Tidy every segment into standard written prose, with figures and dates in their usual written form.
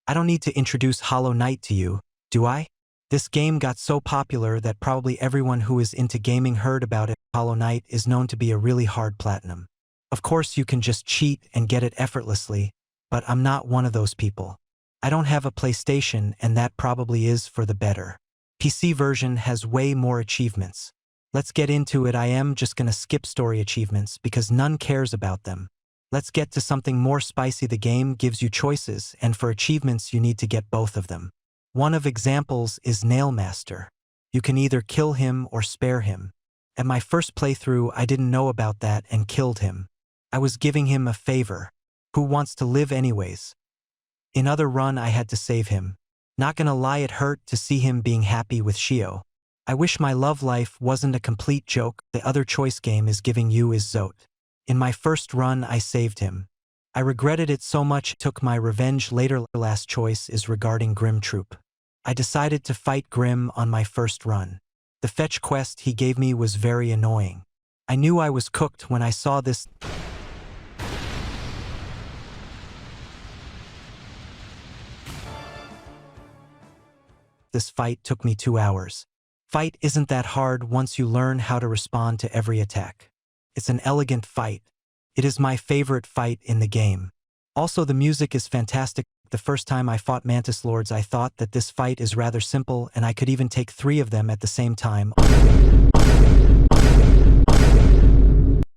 I don't need to introduce Hollow Knight to you, do I? This game got so popular that probably everyone who is into gaming heard about it. Hollow Knight is known to be a really hard platinum. Of course you can just cheat and get it effortlessly, but I'm not one of those people. I don't have a PlayStation, and that probably is for the better. PC version has way more achievements. Let's get into it. I am just gonna skip story achievements because none cares about them. Let's get to something more spicy. The game gives you choices, and for achievements you need to get both of them. One of examples is Nailmaster. You can either kill him or spare him. At my first playthrough I didn't know about that and killed him. I was giving him a favor. Who wants to live anyways? In other run I had to save him. Not gonna lie, it hurt to see him being happy with Shio. I wish my love life wasn't a complete joke. The other choice game is giving you is Zote. In my first run I saved him. I regretted it so much, took my revenge later. Last choice is regarding Grim Troop. I decided to fight Grim on my first run. The fetch quest he gave me was very annoying. I knew I was cooked when I saw this. This fight took me 2 hours. Fight isn't that hard once you learn how to respond to every attack. It's an elegant fight. It is my favorite fight in the game. Also, the music is fantastic. The first time I fought Mantis Lords I thought that this fight is rather simple and I could even take 3 of them at the same time.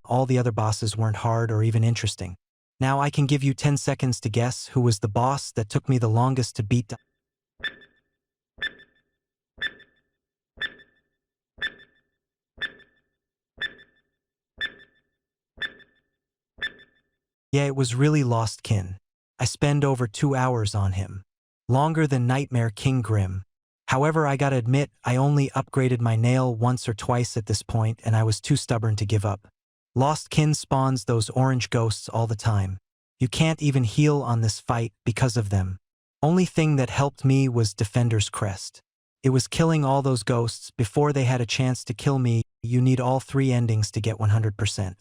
All the other bosses weren't hard or even interesting. Now I can give you 10 seconds to guess who was the boss that took me the longest to beat. Yeah, it was really Lost Kin. I spent over 2 hours on him. Longer than Nightmare King Grim. However, I gotta admit, I only upgraded my nail once or twice at this point and I was too stubborn to give up. Lost Kin spawns those orange ghosts all the time. You can't even heal on this fight because of them. Only thing that helped me was Defender's Crest. It was killing all those ghosts before they had a chance to kill me. You need all 3 endings to get 100%.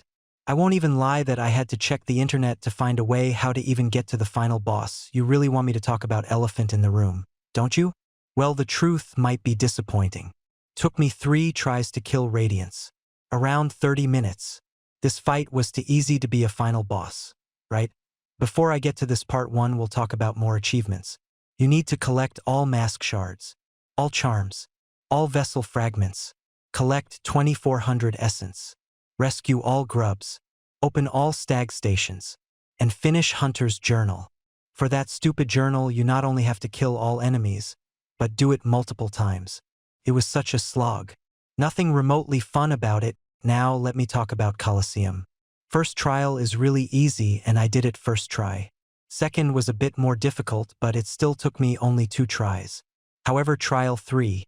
I won't even lie that I had to check the internet to find a way how to even get to the final boss. You really want me to talk about Elephant in the Room, don't you? Well, the truth might be disappointing. Took me 3 tries to kill Radiance. Around 30 minutes. This fight was too easy to be a final boss, right? Before I get to this part 1, we'll talk about more achievements. You need to collect all mask shards, all charms, all vessel fragments, collect 2400 essence, rescue all grubs, open all stag stations, and finish Hunter's Journal. For that stupid journal you not only have to kill all enemies, but do it multiple times. It was such a slog. Nothing remotely fun about it. Now let me talk about Colosseum. First trial is really easy and I did it first try. Second was a bit more difficult, but it still took me only 2 tries. However, trial 3,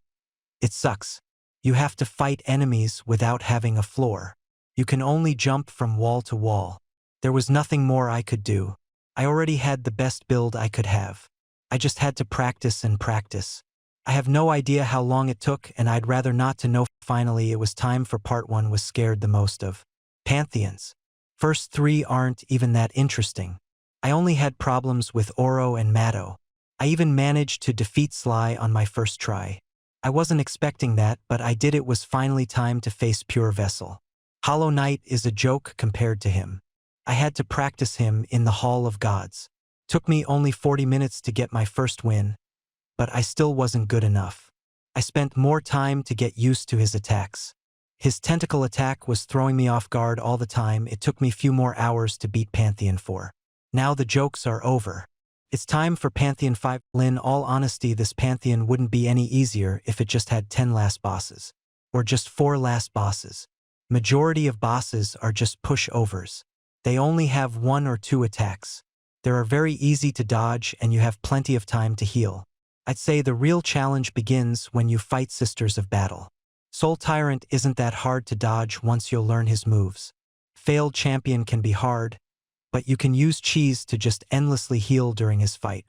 it sucks. You have to fight enemies without having a floor. You can only jump from wall to wall. There was nothing more I could do. I already had the best build I could have. I just had to practice and practice. I have no idea how long it took and I'd rather not to know. Finally, it was time for part 1. Was scared the most of Pantheons. First 3 aren't even that interesting. I only had problems with Oro and Matto. I even managed to defeat Sly on my first try. I wasn't expecting that, but I did. It was finally time to face Pure Vessel. Hollow Knight is a joke compared to him. I had to practice him in the Hall of Gods. Took me only 40 minutes to get my first win, but I still wasn't good enough. I spent more time to get used to his attacks. His tentacle attack was throwing me off guard all the time. It took me few more hours to beat Pantheon 4. Now the jokes are over. It's time for Pantheon 5. In all honesty, this Pantheon wouldn't be any easier if it just had 10 last bosses. Or just 4 last bosses. Majority of bosses are just pushovers. They only have 1 or 2 attacks. They are very easy to dodge and you have plenty of time to heal. I'd say the real challenge begins when you fight Sisters of Battle. Soul Tyrant isn't that hard to dodge once you'll learn his moves. Failed Champion can be hard, but you can use cheese to just endlessly heal during his fight.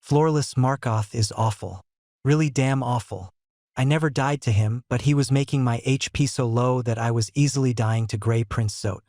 Floorless Markoth is awful. Really damn awful. I never died to him, but he was making my HP so low that I was easily dying to Grey Prince Zote.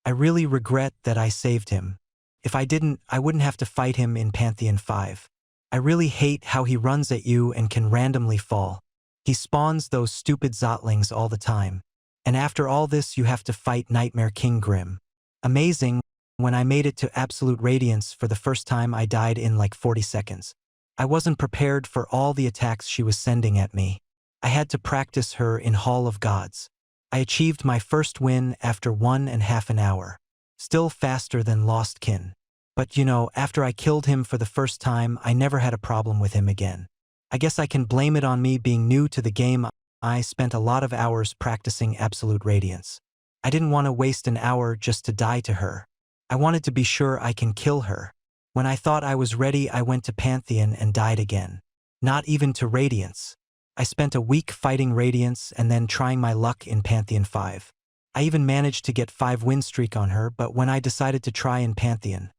I really regret that I saved him. If I didn't, I wouldn't have to fight him in Pantheon 5. I really hate how he runs at you and can randomly fall. He spawns those stupid Zotlings all the time. And after all this you have to fight Nightmare King Grim. Amazing, when I made it to Absolute Radiance for the first time I died in like 40 seconds. I wasn't prepared for all the attacks she was sending at me. I had to practice her in Hall of Gods. I achieved my first win after 1.5 hours. Still faster than Lost Kin. But you know, after I killed him for the first time, I never had a problem with him again. I guess I can blame it on me being new to the game. I spent a lot of hours practicing Absolute Radiance. I didn't want to waste an hour just to die to her. I wanted to be sure I can kill her. When I thought I was ready, I went to Pantheon and died again. Not even to Radiance. I spent a week fighting Radiance and then trying my luck in Pantheon 5. I even managed to get 5 win streak on her, but when I decided to try in Pantheon,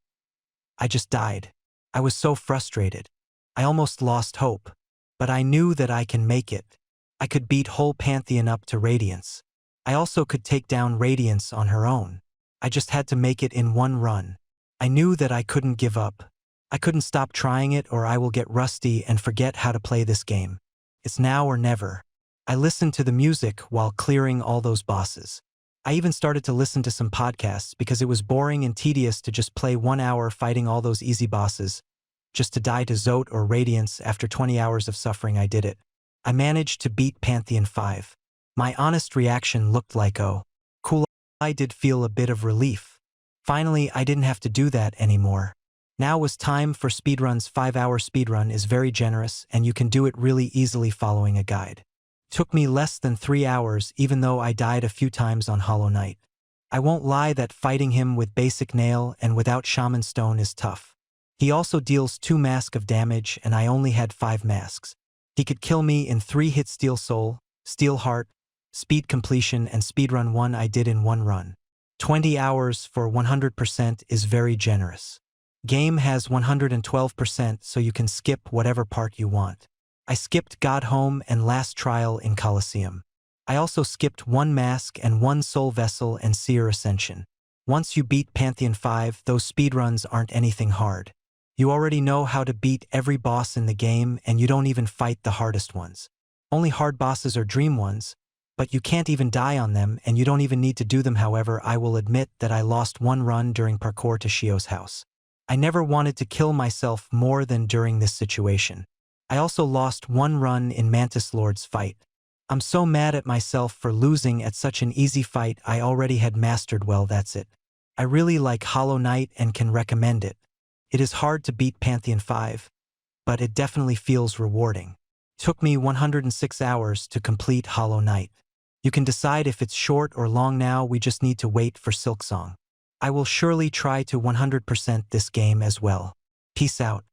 I just died. I was so frustrated. I almost lost hope. But I knew that I can make it. I could beat whole Pantheon up to Radiance. I also could take down Radiance on her own. I just had to make it in one run. I knew that I couldn't give up. I couldn't stop trying it or I will get rusty and forget how to play this game. It's now or never. I listened to the music while clearing all those bosses. I even started to listen to some podcasts because it was boring and tedious to just play 1 hour fighting all those easy bosses. Just to die to Zote or Radiance after 20 hours of suffering I did it. I managed to beat Pantheon 5. My honest reaction looked like, oh, cool. I did feel a bit of relief. Finally, I didn't have to do that anymore. Now was time for speedruns. 5-hour speedrun is very generous and you can do it really easily following a guide. Took me less than 3 hours even though I died a few times on Hollow Knight. I won't lie that fighting him with basic nail and without Shaman Stone is tough. He also deals 2 masks of damage and I only had 5 masks. He could kill me in 3 hits. Steel Soul, Steel Heart, Speed Completion and Speedrun 1 I did in 1 run. 20 hours for 100% is very generous. Game has 112% so you can skip whatever part you want. I skipped God Home and Last Trial in Colosseum. I also skipped 1 mask and 1 Soul Vessel and Seer Ascension. Once you beat Pantheon 5, those speedruns aren't anything hard. You already know how to beat every boss in the game and you don't even fight the hardest ones. Only hard bosses are dream ones, but you can't even die on them and you don't even need to do them. However, I will admit that I lost 1 run during parkour to Shio's house. I never wanted to kill myself more than during this situation. I also lost 1 run in Mantis Lord's fight. I'm so mad at myself for losing at such an easy fight I already had mastered. Well, that's it. I really like Hollow Knight and can recommend it. It is hard to beat Pantheon 5, but it definitely feels rewarding. Took me 106 hours to complete Hollow Knight. You can decide if it's short or long now, we just need to wait for Silksong. I will surely try to 100% this game as well. Peace out.